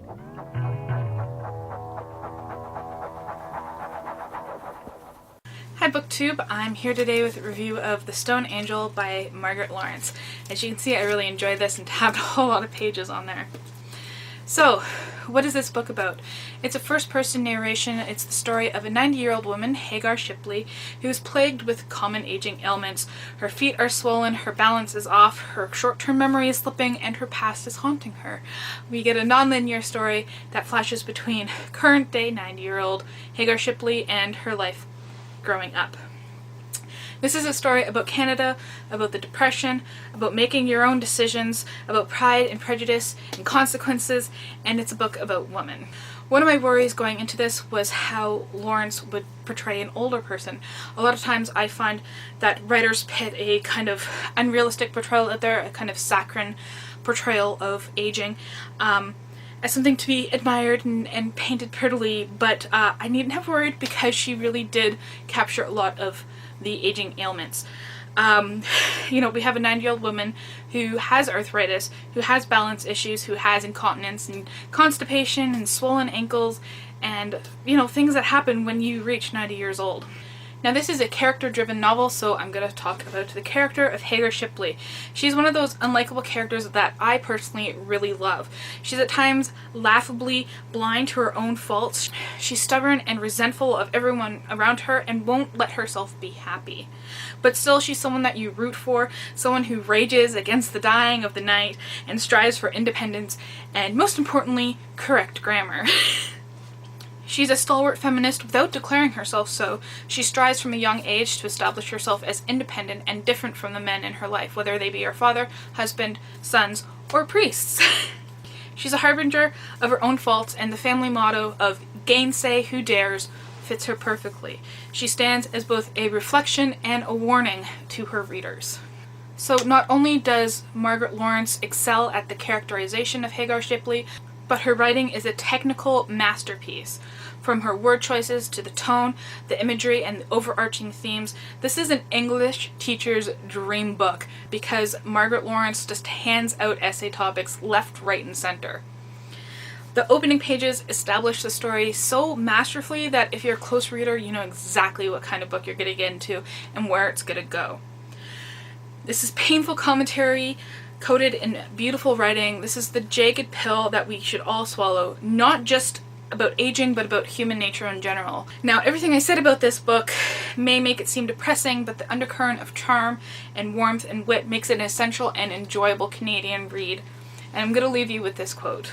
Hi BookTube, I'm here today with a review of The Stone Angel by Margaret Laurence. As you can see, I really enjoyed this and tabbed a whole lot of pages on there. So, what is this book about? It's a first-person narration. It's the story of a 90-year-old woman, Hagar Shipley, who is plagued with common aging ailments. Her feet are swollen, her balance is off, her short-term memory is slipping, and her past is haunting her. We get a non-linear story that flashes between current-day 90-year-old Hagar Shipley and her life growing up. This is a story about Canada, about the Depression, about making your own decisions, about pride and prejudice and consequences, and it's a book about women. One of my worries going into this was how Laurence would portray an older person. A lot of times I find that writers pit a kind of unrealistic portrayal out there, a kind of saccharine portrayal of aging, as something to be admired and painted prettily, but I needn't have worried because she really did capture a lot of the aging ailments. You know, we have a 90-year-old woman who has arthritis, who has balance issues, who has incontinence and constipation and swollen ankles and, you know, things that happen when you reach 90 years old. Now this is a character-driven novel, so I'm going to talk about the character of Hagar Shipley. She's one of those unlikable characters that I personally really love. She's at times laughably blind to her own faults. She's stubborn and resentful of everyone around her and won't let herself be happy. But still, she's someone that you root for, someone who rages against the dying of the night and strives for independence and, most importantly, correct grammar. She's a stalwart feminist without declaring herself so. She strives from a young age to establish herself as independent and different from the men in her life, whether they be her father, husband, sons, or priests. She's a harbinger of her own faults, and the family motto of "gainsay who dares" fits her perfectly. She stands as both a reflection and a warning to her readers. So not only does Margaret Laurence excel at the characterization of Hagar Shipley, but her writing is a technical masterpiece. From her word choices to the tone, the imagery, and the overarching themes, this is an English teacher's dream book because Margaret Laurence just hands out essay topics left, right, and center. The opening pages establish the story so masterfully that if you're a close reader, you know exactly what kind of book you're going to get into and where it's going to go. This is painful commentary coated in beautiful writing. This is the jagged pill that we should all swallow, not just about aging, but about human nature in general. Now, everything I said about this book may make it seem depressing, but the undercurrent of charm and warmth and wit makes it an essential and enjoyable Canadian read. And I'm going to leave you with this quote.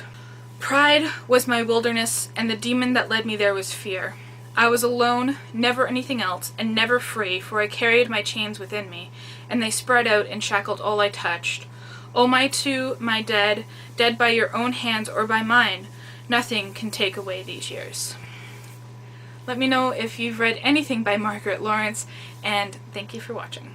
"Pride was my wilderness, and the demon that led me there was fear. I was alone, never anything else, and never free, for I carried my chains within me, and they spread out and shackled all I touched. O my two, my dead, dead by your own hands or by mine, nothing can take away these years." Let me know if you've read anything by Margaret Laurence, and thank you for watching.